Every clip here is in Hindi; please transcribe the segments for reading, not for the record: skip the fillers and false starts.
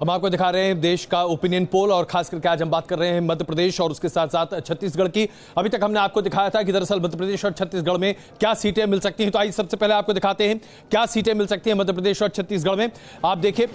हम आपको दिखा रहे हैं देश का ओपिनियन पोल और खास करके आज हम बात कर रहे हैं मध्य प्रदेश और उसके साथ साथ छत्तीसगढ़ की। अभी तक हमने आपको दिखाया था कि दरअसल मध्य प्रदेश और छत्तीसगढ़ में क्या सीटें मिल सकती हैं। तो आइए सबसे पहले आपको दिखाते हैं क्या सीटें मिल सकती हैं मध्य प्रदेश और छत्तीसगढ़ में। आप देखिए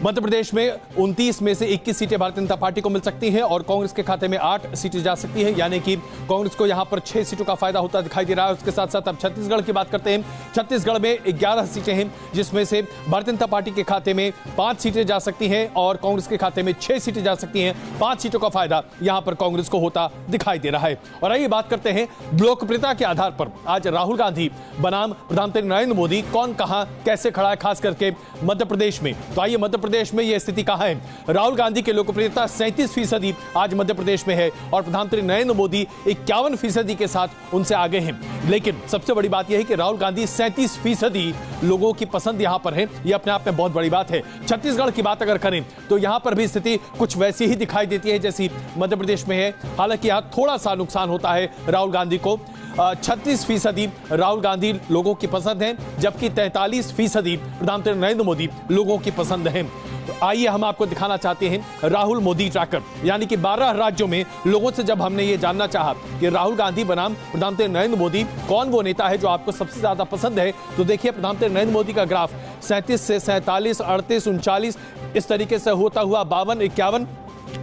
मध्य प्रदेश में 29 में से 21 सीटें भारतीय जनता पार्टी को मिल सकती हैं और कांग्रेस के खाते में 8 सीटें जा सकती हैं, यानी कि कांग्रेस को यहां पर 6 सीटों का फायदा होता दिखाई दे रहा है। उसके साथ साथ अब छत्तीसगढ़ की बात करते हैं। छत्तीसगढ़ में 11 सीटें हैं, जिसमें से भारतीय जनता पार्टी के खाते में 5 सीटें जा सकती हैं और कांग्रेस के खाते में 6 सीटें जा सकती हैं। 5 सीटों का फायदा यहां पर कांग्रेस को होता दिखाई दे रहा है। और आइए बात करते हैं लोकप्रियता के आधार पर आज राहुल गांधी बनाम प्रधानमंत्री नरेंद्र मोदी कौन कहां कैसे खड़ा है, खास करके मध्य प्रदेश में। तो आइए मध्य प्रदेश में यह स्थिति कहां है। राहुल गांधी की लोकप्रियता 37% आज मध्य प्रदेश में है और प्रधानमंत्री नरेंद्र मोदी 51% के साथ उनसे आगे हैं। लेकिन सबसे बड़ी बात यह है कि राहुल गांधी 37% लोगों की पसंद यहां पर है। यह अपने आप में बहुत बड़ी बात है। छत्तीसगढ़ की बात अगर करें तो यहां पर भी स्थिति कुछ वैसी ही दिखाई देती है जैसी मध्य प्रदेश में है। हालांकि यहां थोड़ा सा नुकसान होता है राहुल गांधी को। 36% राहुल गांधी लोगों की पसंद है, जबकि 43% प्रधानमंत्री नरेंद्र मोदी लोगों की पसंद है। तो आइए हम आपको दिखाना चाहते हैं राहुल मोदी ट्रैकर, यानी कि 12 राज्यों में लोगों से जब हमने ये जानना चाहा कि राहुल गांधी बनाम प्रधानमंत्री नरेंद्र मोदी कौन वो नेता है जो आपको सबसे ज्यादा पसंद है, तो देखिए प्रधानमंत्री नरेंद्र मोदी का ग्राफ 37 से 47, 38, 39 इस तरीके से होता हुआ 52, 51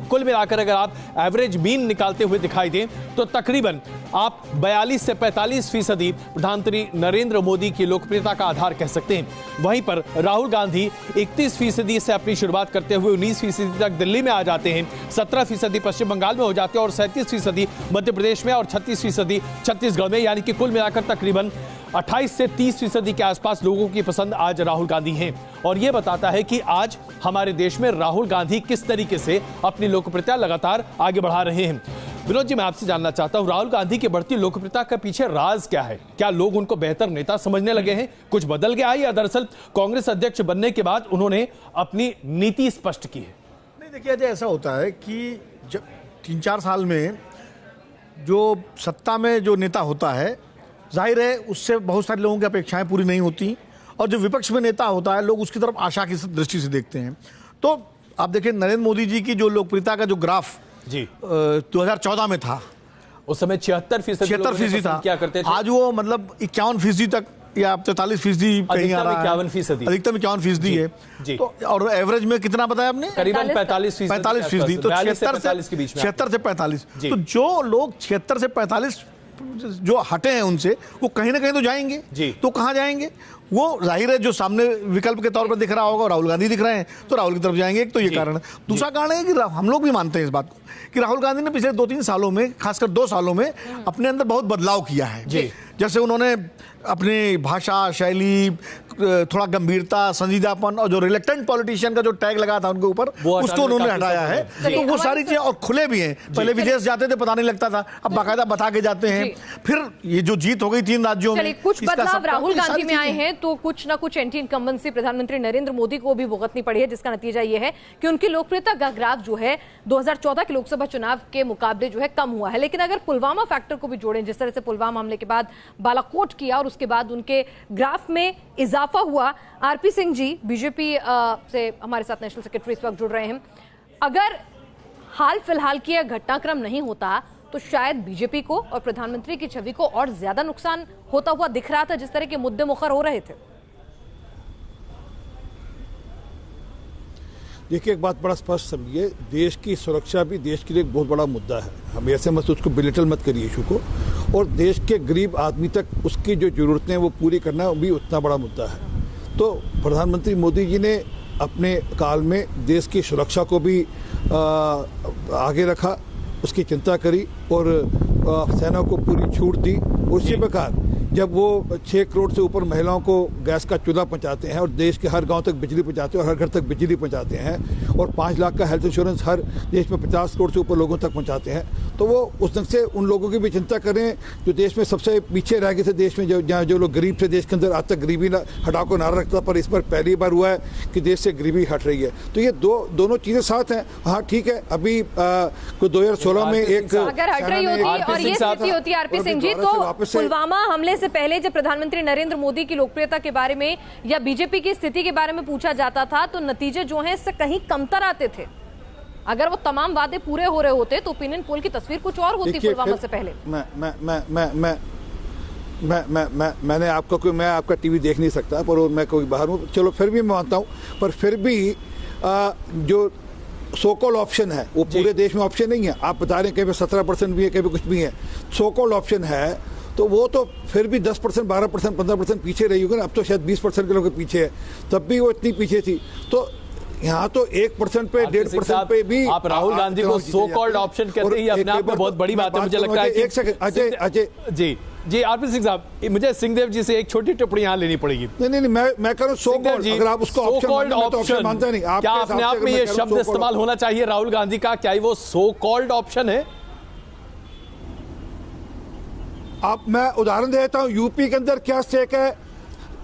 कुल मिलाकर अगर आप एवरेज मीन निकालते हुए दिखाई दें तो तकरीबन आप 42 से 45% प्रधानमंत्री नरेंद्र मोदी की लोकप्रियता का आधार कह सकते हैं। वहीं पर राहुल गांधी 31% से अपनी शुरुआत करते हुए 19% तक दिल्ली में आ जाते हैं, 17% पश्चिम बंगाल में हो जाते हैं और 37% मध्य प्रदेश में और 36% छत्तीसगढ़ में, यानी कि कुल मिलाकर तकरीबन 28 से 30% के आसपास लोगों की पसंद आज राहुल गांधी हैं। और यह बताता है कि आज हमारे देश में राहुल गांधी किस तरीके से अपनी लोकप्रियता लगातार आगे बढ़ा रहे हैं। विनोद जी, मैं आपसे जानना चाहता हूं राहुल गांधी की बढ़ती लोकप्रियता के पीछे राज क्या है? क्या लोग उनको बेहतर नेता समझने लगे हैं, कुछ बदल गया है, या दरअसल कांग्रेस अध्यक्ष बनने के बाद उन्होंने अपनी नीति स्पष्ट की है? नहीं, देखिए अजय, ऐसा होता है कि जब 3-4 साल में जो सत्ता में जो नेता होता है, जाहिर है उससे बहुत सारे लोगों की अपेक्षाएं पूरी नहीं होती, और जो विपक्ष में नेता होता है लोग उसकी तरफ आशा की दृष्टि से देखते हैं। तो आप देखिए नरेंद्र मोदी जी की जो लोकप्रियता का जो ग्राफ जी 2014 में था, उस समय 76% था, क्या करते थे? आज वो मतलब 51% तक या 43% कहीं आ रहा है, अधिकतम 51% है। तो और एवरेज में कितना बताया आपने? करीबन 45%। तो 76 से 45। तो जो लोग 76 से 45 जो हटे हैं उनसे, वो कहीं ना कहीं तो जाएंगे जी। तो कहां जाएंगे? वो जाहिर है जो सामने विकल्प के तौर पर दिख रहा होगा राहुल गांधी दिख रहे हैं तो राहुल की तरफ जाएंगे। एक तो ये कारण है। दूसरा कारण है कि हम लोग भी मानते हैं इस बात को कि राहुल गांधी ने पिछले 2-3 सालों में, खासकर 2 सालों में अपने अंदर बहुत बदलाव किया है। जैसे उन्होंने अपनी भाषा शैली, थोड़ा गंभीरता, संजीदापन और जो रिलेक्टेंट पॉलिटिशियन का जो टैग लगा था उनके ऊपर, उसको उन्होंने हटाया है। तो वो सारी चीजें और खुले भी हैं। पहले विदेश जाते थे पता नहीं लगता था, अब बाकायदा बता के जाते हैं। फिर ये जो जीत हो गई 3 राज्यों में, कुछ बदलाव राहुल गांधी में आए हैं तो कुछ ना कुछ एंटी इनकम्बेंसी प्रधानमंत्री नरेंद्र मोदी को भी भुगतनी पड़ी है, जिसका नतीजा ये है कि उनकी लोकप्रियता का ग्राफ जो है 2014 के लोकसभा चुनाव के मुकाबले जो है कम हुआ है। लेकिन अगर पुलवामा फैक्टर को भी जोड़ें, जिस तरह से पुलवामा हमले के बाद बालाकोट किया और उसके बाद उनके ग्राफ में इजाफा हुआ। आरपी सिंह जी बीजेपी से हमारे साथ नेशनल सेक्रेटरी इस वक्त जुड़ रहे हैं। अगर हाल फिलहाल की घटनाक्रम नहीं होता तो शायद बीजेपी को और प्रधानमंत्री की छवि को और ज्यादा नुकसान होता हुआ दिख रहा था, जिस तरह के मुद्दे मुखर हो रहे थे। देखिए, एक बात बड़ा स्पष्ट समझिए, देश की सुरक्षा भी देश के लिए एक बहुत बड़ा मुद्दा है। हम ऐसे मत उसको बिलिटल मत करिए इशू को, और देश के गरीब आदमी तक उसकी जो जरूरतें हैं वो पूरी करना भी उतना बड़ा मुद्दा है। तो प्रधानमंत्री मोदी जी ने अपने काल में देश की सुरक्षा को भी आगे रखा, उसकी चिंता करी और सेना को पूरी छूट दी। उसी प्रकार जब वो 6 करोड़ से ऊपर महिलाओं को गैस का चूल्हा पहुंचाते हैं और देश के हर गांव तक बिजली पहुंचाते हैं और हर घर तक बिजली पहुंचाते हैं और 5 लाख का हेल्थ इंश्योरेंस हर देश में 50 करोड़ से ऊपर लोगों तक पहुंचाते हैं, तो वो उस ढंग से उन लोगों की भी चिंता करें जो देश में सबसे पीछे रह गए थे। देश में जहाँ जो लोग गरीब थे, देश के अंदर आज तक गरीबी हटाओ को नारा रखता, पर इस बार पहली बार हुआ है कि देश से गरीबी हट रही है। तो ये दोनों चीजें साथ हैं। हाँ ठीक है, अभी 2016 में एक अगर हट रही होती और ये स्थिति होती आरपी सिंह जी, तो पुलवामा हमले से पहले जब प्रधानमंत्री नरेंद्र मोदी की लोकप्रियता के बारे में या बीजेपी की स्थिति के बारे में पूछा जाता था तो नतीजे जो हैं इससे कहीं कमतर आते थे। अगर वो तमाम वादे पूरे हो रहे होते तो ओपिनियन पोल की तस्वीर कुछ और होती पुलवामा से पहले। मैंने मैं आपका टीवी देख नहीं सकता, पर मैं कोई बाहर हूँ, चलो फिर भी मैं मानता हूँ, पर फिर भी जो सो कॉल्ड ऑप्शन है वो पूरे देश में ऑप्शन नहीं है। आप बता रहे हैं कहीं पे 17% भी है, कहीं पे कुछ भी है, सो कॉल्ड ऑप्शन है, तो वो तो फिर भी 10%, 12%, 15% पीछे रही होगी ना। अब तो शायद 20% के लोग पीछे है, तब भी वो इतनी पीछे थी। तो यहाँ तो 1% पे 1.5% पे भी आप राहुल गांधी को सो कॉल्ड ऑप्शन कहते ही अपने आप में बहुत बड़ी बात है। मुझे लगता है कि एक सेकंड अजय जी आरपी सिंह साहब, मुझे सिंहदेव जी से एक छोटी टिप्पणी यहाँ लेनी पड़ेगी। नहीं, मैं कह रहा हूँ सो कॉल्ड, अगर आप उसको ऑप्शन मानते नहीं, क्या अपने आप में ये शब्द इस्तेमाल होना चाहिए राहुल गांधी का? क्या वो सो कॉल्ड ऑप्शन है? मैं उदाहरण देता हूँ, यूपी के अंदर क्या स्टेक है,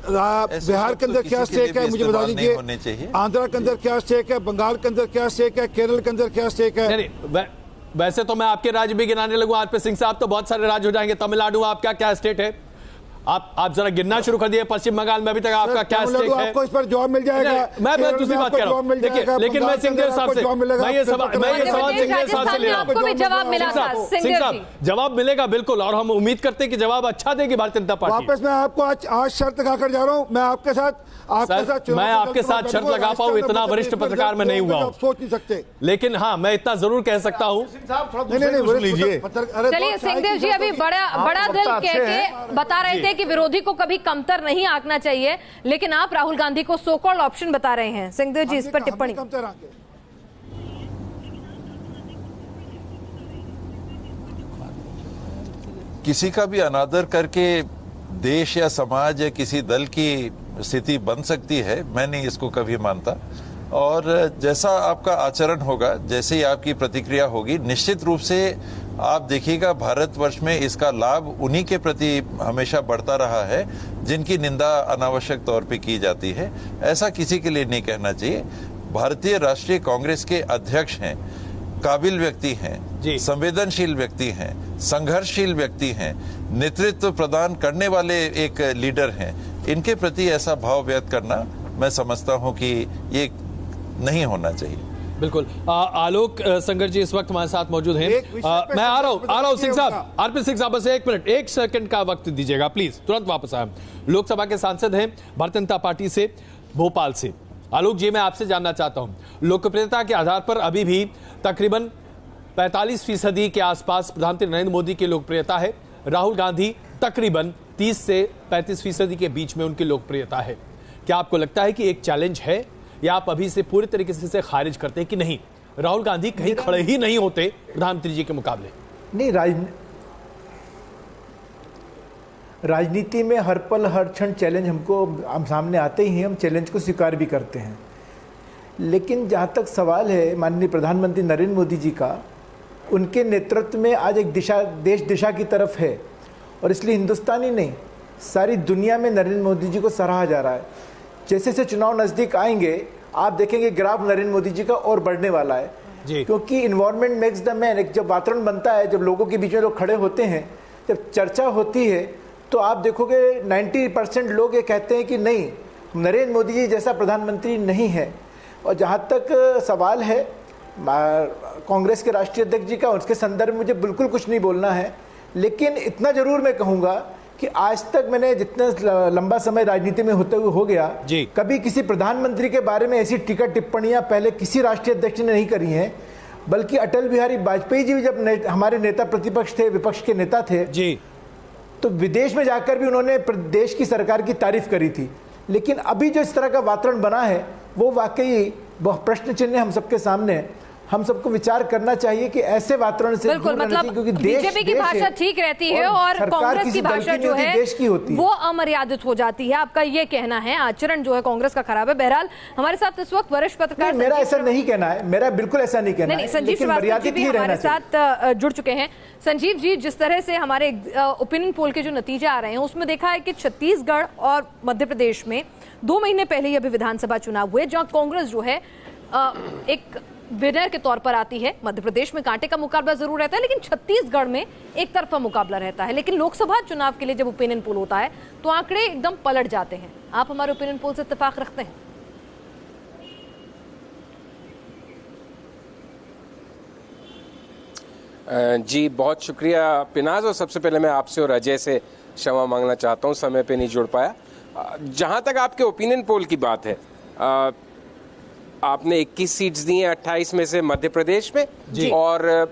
बिहार के अंदर क्या स्टेक है मुझे बता दीजिए, आंध्रा के अंदर क्या स्टेक है, बंगाल के अंदर क्या स्टेक है, केरल के अंदर क्या स्टेक है। वैसे तो मैं आपके राज्य भी गिनाने लगूं आरपी सिंह साहब तो बहुत सारे राज्य हो जाएंगे। तमिलनाडु आपका क्या स्टेट है? आप जरा गिनना शुरू कर दिए। पश्चिम बंगाल में अभी तक आपका क्या स्टेट है? आपको इस पर जवाब मिल जाएगा। मैं दूसरी बात कर रहा हूं, देखिए, लेकिन मैं सिंहदेव साहब से मैं ये सवाल सिंहदेव साहब से ले रहा हूं। जवाब मिलेगा बिल्कुल, और हम उम्मीद करते हैं कि जवाब अच्छा देगी भारतीय जनता पार्टी। वापस मैं आपको आज शर्त लगाकर जा रहा हूं, मैं आपके साथ शर्त लगा पाऊं इतना वरिष्ठ पत्रकार में नहीं हुआ हूं, सोच नहीं सकते। लेकिन हाँ, मैं इतना जरूर कह सकता हूं। लीजिए, चलिए सिंहदेव जी अभी बड़ा दिल कह के बता रहे थे कि विरोधी को कभी कमतर नहीं आंकना चाहिए, लेकिन आप राहुल गांधी को सो कॉल्ड ऑप्शन बता रहे हैं। सिंहदेव जी इस पर टिप्पणी। किसी का भी अनादर करके देश या समाज या किसी दल की स्थिति बन सकती है, मैं नहीं इसको कभी मानता। और जैसा आपका आचरण होगा, जैसे ही आपकी प्रतिक्रिया होगी, निश्चित रूप से आप देखिएगा भारतवर्ष में इसका लाभ उन्हीं के प्रति हमेशा बढ़ता रहा है जिनकी निंदा अनावश्यक तौर पे की जाती है। ऐसा किसी के लिए नहीं कहना चाहिए। भारतीय राष्ट्रीय कांग्रेस के अध्यक्ष हैं, काबिल व्यक्ति हैं, संवेदनशील व्यक्ति हैं, संघर्षशील व्यक्ति हैं, नेतृत्व प्रदान करने वाले एक लीडर हैं। इनके प्रति ऐसा भाव व्यक्त करना मैं समझता हूं कि ये नहीं होना चाहिए। बिल्कुल। आलोक संगर जी इस वक्त हमारे साथ मौजूद हैं। मैं आ रहा हूं सिंह साहब, आरपी सिंह साहब, बस 1 मिनट 1 सेकंड का वक्त दीजिएगा प्लीज, तुरंत वापस आए। लोकसभा के सांसद हैं भारतीय जनता पार्टी से, भोपाल से। आलोक जी, मैं आपसे जानना चाहता हूं, लोकप्रियता के आधार पर अभी भी तकरीबन 45% के आसपास प्रधानमंत्री नरेंद्र मोदी की लोकप्रियता है। राहुल गांधी तकरीबन 30 से 35% के बीच में उनकी लोकप्रियता है। क्या आपको लगता है कि एक चैलेंज है, या आप अभी से पूरी तरीके से खारिज करते हैं कि नहीं, राहुल गांधी कहीं खड़े ही नहीं होते प्रधानमंत्री जी के मुकाबले? नहीं, राजनीति में हर पल हर क्षण चैलेंज हम सामने आते ही हैं, हम चैलेंज को स्वीकार भी करते हैं। लेकिन जहाँ तक सवाल है माननीय प्रधानमंत्री नरेंद्र मोदी जी का, उनके नेतृत्व में आज एक देश दिशा की तरफ है, और इसलिए हिंदुस्तान ही नहीं सारी दुनिया में नरेंद्र मोदी जी को सराहा जा रहा है। जैसे से चुनाव नजदीक आएंगे आप देखेंगे ग्राफ नरेंद्र मोदी जी का और बढ़ने वाला है जी। क्योंकि इन्वायरमेंट मेक्स द मैन, एक जब वातावरण बनता है, जब लोगों के बीच में लोग खड़े होते हैं, जब चर्चा होती है, तो आप देखोगे 90% लोग ये कहते हैं कि नहीं, नरेंद्र मोदी जी जैसा प्रधानमंत्री नहीं है। और जहाँ तक सवाल है कांग्रेस के राष्ट्रीय अध्यक्ष जी का, उसके संदर्भ में मुझे बिल्कुल कुछ नहीं बोलना है, लेकिन इतना जरूर मैं कहूँगा कि आज तक मैंने जितना लंबा समय राजनीति में होते हुए हो गया, कभी किसी प्रधानमंत्री के बारे में ऐसी टीका टिप्पणियां पहले किसी राष्ट्रीय अध्यक्ष ने नहीं करी हैं। बल्कि अटल बिहारी वाजपेयी जी जब हमारे नेता प्रतिपक्ष थे, विपक्ष के नेता थे जी, तो विदेश में जाकर भी उन्होंने देश की सरकार की तारीफ करी थी। लेकिन अभी जो इस तरह का वातावरण बना है वो वाकई बहुत प्रश्न चिन्ह हम सबके सामने है। हम सबको विचार करना चाहिए कि ऐसे वातावरण से बिल्कुल, मतलब क्योंकि बीजेपी की भाषा ठीक रहती है और कांग्रेस की भाषा जो है देश की होती है, वो अमर्यादित हो जाती है। आपका ये कहना है आचरण जो है कांग्रेस का खराब है। बहरहाल हमारे साथ इस वक्त वरिष्ठ पत्रकार, मेरा ऐसा नहीं कहना है, मेरा बिल्कुल ऐसा नहीं कहना है, संजीव श्रीवास्तव भी हमारे साथ जुड़ चुके हैं। संजीव जी, जिस तरह से हमारे ओपिनियन पोल के जो नतीजे आ रहे हैं उसमें देखा है कि छत्तीसगढ़ और मध्य प्रदेश में 2 महीने पहले ही अभी विधानसभा चुनाव हुए, जहां कांग्रेस जो है एक विनर के तौर पर आती है। मध्य प्रदेश में कांटे का मुकाबला जरूर रहता है, लेकिन छत्तीसगढ़ में एक तरफा मुकाबला रहता है। लेकिन लोकसभा चुनाव के लिए जब ओपिनियन पोल होता है तो आंकड़े एकदम पलट जाते हैं। आप हमारे ओपिनियन पोल से इत्तेफाक रखते हैं? जी बहुत शुक्रिया पिनाज, और सबसे पहले मैं आपसे और अजय से क्षमा मांगना चाहता हूं, समय पे नहीं जुड़ पाया। जहां तक आपके ओपिनियन पोल की बात है, आपने 21 सीट्स दी हैं 28 में से मध्य प्रदेश में, और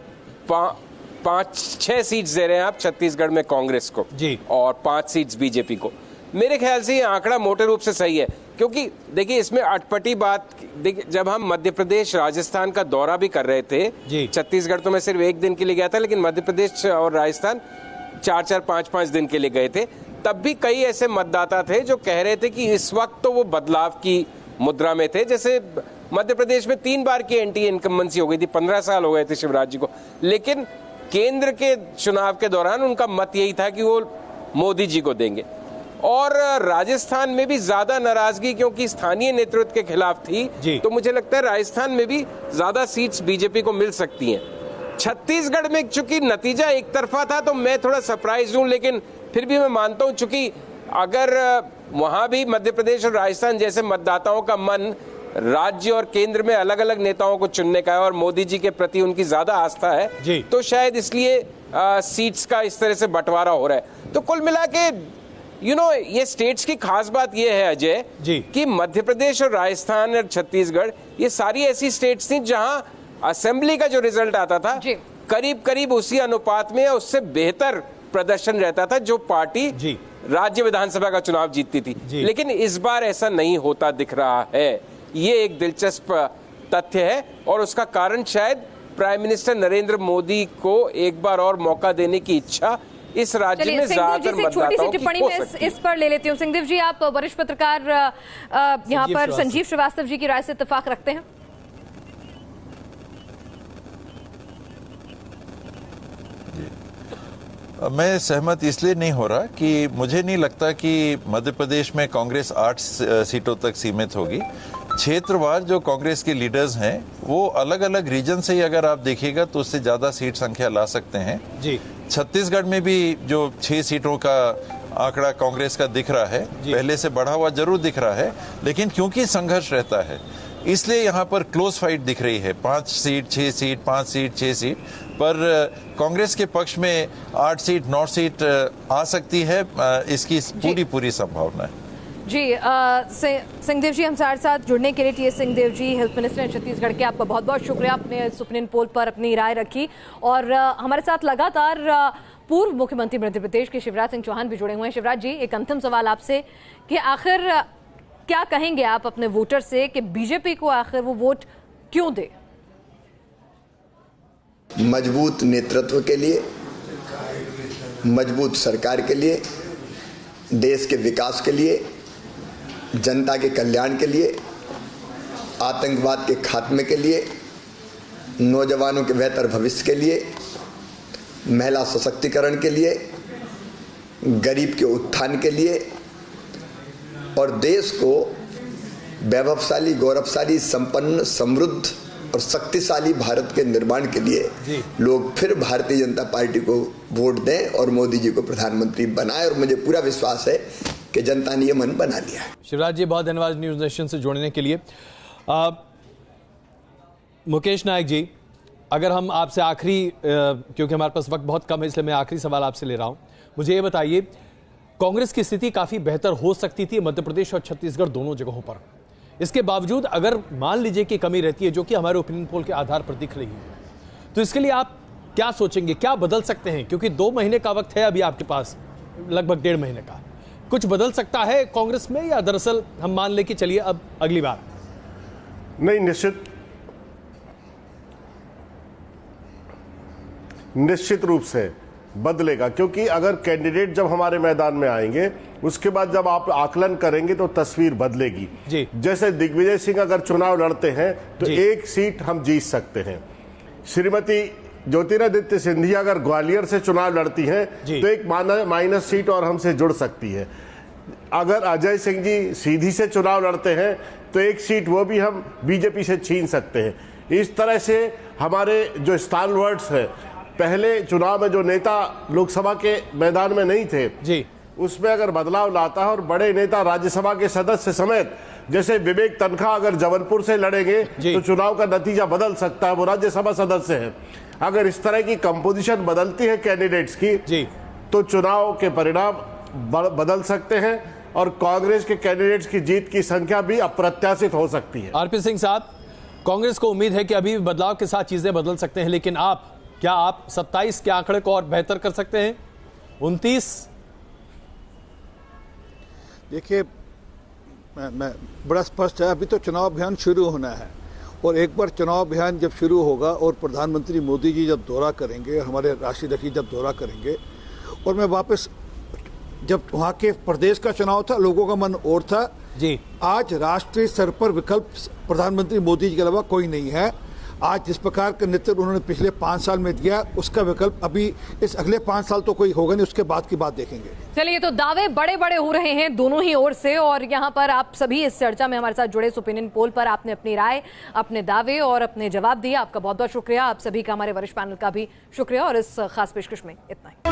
5-6 सीट्स दे रहे हैं आप छत्तीसगढ़ में कांग्रेस को जी, और 5 सीट्स बीजेपी को। मेरे ख्याल से ये आंकड़ा मोटे रूप से सही है, क्योंकि देखिए इसमें अटपटी बात, देखिए जब हम मध्य प्रदेश राजस्थान का दौरा भी कर रहे थे, छत्तीसगढ़ तो मैं सिर्फ 1 दिन के लिए गया था, लेकिन मध्य प्रदेश और राजस्थान 4-4, 5-5 दिन के लिए गए थे, तब भी कई ऐसे मतदाता थे जो कह रहे थे कि इस वक्त तो वो बदलाव की मुद्रा में थे। जैसे मध्य प्रदेश में 3 बार की एंटी इनकम्बेंसी हो गई थी, 15 साल हो गए थे शिवराज जी को, लेकिन केंद्र के चुनाव के दौरान उनका मत यही था कि वो मोदी जी को देंगे। और राजस्थान में भी ज्यादा नाराजगी क्योंकि स्थानीय नेतृत्व के खिलाफ थी, तो मुझे लगता है राजस्थान में भी ज्यादा सीट्स बीजेपी को मिल सकती हैं। छत्तीसगढ़ में चूंकि नतीजा एक तरफा था तो मैं थोड़ा सरप्राइज हूं, लेकिन फिर भी मैं मानता हूं चूंकि अगर वहां भी मध्य प्रदेश और राजस्थान जैसे मतदाताओं का मन राज्य और केंद्र में अलग अलग नेताओं को चुनने का है और मोदी जी के प्रति उनकी ज्यादा आस्था है, तो शायद इसलिए सीट्स का इस तरह से बंटवारा हो रहा है। तो कुल मिला के ये स्टेट्स की खास बात ये है अजय कि मध्य प्रदेश और राजस्थान और छत्तीसगढ़ ये सारी ऐसी स्टेट्स थी जहां असेंबली का जो रिजल्ट आता था करीब करीब उसी अनुपात में या उससे बेहतर प्रदर्शन रहता था जो पार्टी राज्य विधानसभा का चुनाव जीतती थी। लेकिन इस बार ऐसा नहीं होता दिख रहा है। ये एक दिलचस्प तथ्य है और उसका कारण शायद प्राइम मिनिस्टर नरेंद्र मोदी को एक बार और मौका देने की इच्छा इस राज्य में ज्यादातर मतदाताओं की टिप्पणी में इस पर ले लेती हूँ। सिंहदेव जी, आप वरिष्ठ पत्रकार यहाँ पर संजीव श्रीवास्तव जी की राय से इत्तेफाक रखते हैं? मैं सहमत इसलिए नहीं हो रहा कि मुझे नहीं लगता कि मध्य प्रदेश में कांग्रेस 8 सीटों तक सीमित होगी। क्षेत्रवार जो कांग्रेस के लीडर्स हैं वो अलग अलग रीजन से ही अगर आप देखिएगा तो उससे ज्यादा सीट संख्या ला सकते हैं जी। छत्तीसगढ़ में भी जो 6 सीटों का आंकड़ा कांग्रेस का दिख रहा है, पहले से बढ़ा हुआ जरूर दिख रहा है, लेकिन क्योंकि संघर्ष रहता है इसलिए यहाँ पर क्लोज फाइट दिख रही है। 5 सीट 6 सीट 5 सीट 6 सीट पर कांग्रेस के पक्ष में 8 सीट 9 सीट आ सकती है, इसकी पूरी संभावना है जी। सिंहदेव जी हमारे साथ जुड़ने के लिए टी एस सिंहदेव जी, हेल्थ मिनिस्टर छत्तीसगढ़ के, आपका बहुत बहुत शुक्रिया। आपने इस ओपिनियन पोल पर अपनी राय रखी और हमारे साथ लगातार पूर्व मुख्यमंत्री मध्य प्रदेश के शिवराज सिंह चौहान भी जुड़े हुए हैं। शिवराज जी, एक अंतिम सवाल आपसे कि आखिर क्या कहेंगे आप अपने वोटर से कि बीजेपी को आखिर वो वोट क्यों दे? मजबूत नेतृत्व के लिए, मजबूत सरकार के लिए, देश के विकास के लिए, जनता के कल्याण के लिए, आतंकवाद के खात्मे के लिए, नौजवानों के बेहतर भविष्य के लिए, महिला सशक्तिकरण के लिए, गरीब के उत्थान के लिए और देश को वैभवशाली, गौरवशाली, संपन्न, समृद्ध और शक्तिशाली भारत के निर्माण के लिए लोग फिर भारतीय जनता पार्टी को वोट दें और मोदी जी को प्रधानमंत्री बनाए। और मुझे पूरा विश्वास है कि जनता ने ये मन बना लिया है। शिवराज जी, बहुत धन्यवाद न्यूज नेशन से जुड़ने के लिए। मुकेश नायक जी, अगर हम आपसे आखिरी, क्योंकि हमारे पास वक्त बहुत कम है इसलिए मैं आखिरी सवाल आपसे ले रहा हूं, मुझे ये बताइए, कांग्रेस की स्थिति काफी बेहतर हो सकती थी मध्य प्रदेश और छत्तीसगढ़ दोनों जगहों पर, इसके बावजूद अगर मान लीजिए कि कमी रहती है जो कि हमारे ओपिनियन पोल के आधार पर दिख रही है, तो इसके लिए आप क्या सोचेंगे, क्या बदल सकते हैं? क्योंकि 2 महीने का वक्त है अभी आपके पास, लगभग 1.5 महीने का, कुछ बदल सकता है कांग्रेस में या दरअसल हम मान ले कि चलिए अब अगली बार? नहीं, निश्चित रूप से बदलेगा, क्योंकि अगर कैंडिडेट जब हमारे मैदान में आएंगे उसके बाद जब आप आकलन करेंगे तो तस्वीर बदलेगी जी। जैसे दिग्विजय सिंह अगर चुनाव लड़ते हैं तो 1 सीट हम जीत सकते हैं। श्रीमती ज्योतिरादित्य सिंधिया अगर ग्वालियर से चुनाव लड़ती हैं तो एक माइनस सीट और हमसे जुड़ सकती है। अगर अजय सिंह जी सीधी से चुनाव लड़ते हैं तो 1 सीट वो भी हम बीजेपी से छीन सकते हैं। इस तरह से हमारे जो स्टालवर्ड्स हैं, पहले चुनाव में जो नेता लोकसभा के मैदान में नहीं थे जी, उसमें अगर बदलाव लाता है और बड़े नेता राज्यसभा के सदस्य समेत, जैसे विवेक तनखा अगर जबलपुर से लड़ेंगे तो चुनाव का नतीजा बदल सकता है, वो राज्यसभा सदस्य हैं। अगर इस तरह की कंपोजिशन बदलती है कैंडिडेट्स की जी, तो चुनाव के परिणाम बदल सकते हैं और कांग्रेस के कैंडिडेट्स की जीत की संख्या भी अप्रत्याशित हो सकती है। आरपी सिंह साहब, कांग्रेस को उम्मीद है कि अभी बदलाव के साथ चीजें बदल सकते हैं, लेकिन क्या आप 27 के आंकड़े को और बेहतर कर सकते हैं? 29? देखिए, मैं बड़ा स्पष्ट है, अभी तो चुनाव अभियान शुरू होना है और एक बार चुनाव अभियान जब शुरू होगा और प्रधानमंत्री मोदी जी जब दौरा करेंगे, हमारे राष्ट्रीय अध्यक्ष जब दौरा करेंगे और मैं वापस, जब वहाँ के प्रदेश का चुनाव था लोगों का मन और था जी, आज राष्ट्रीय स्तर पर विकल्प प्रधानमंत्री मोदी जी के अलावा कोई नहीं है। आज जिस प्रकार का नेतृत्व उन्होंने पिछले 5 साल में दिया, उसका विकल्प अभी इस अगले 5 साल तो कोई होगा नहीं, उसके बाद की बात देखेंगे। चलिए, तो दावे बड़े बड़े हो रहे हैं दोनों ही ओर से, और यहाँ पर आप सभी इस चर्चा में हमारे साथ जुड़े, ओपिनियन पोल पर आपने अपनी राय, अपने दावे और अपने जवाब दिए। आपका बहुत बहुत शुक्रिया। आप सभी का, हमारे वरिष्ठ पैनल का भी शुक्रिया, और इस खास पेशकश में इतना ही।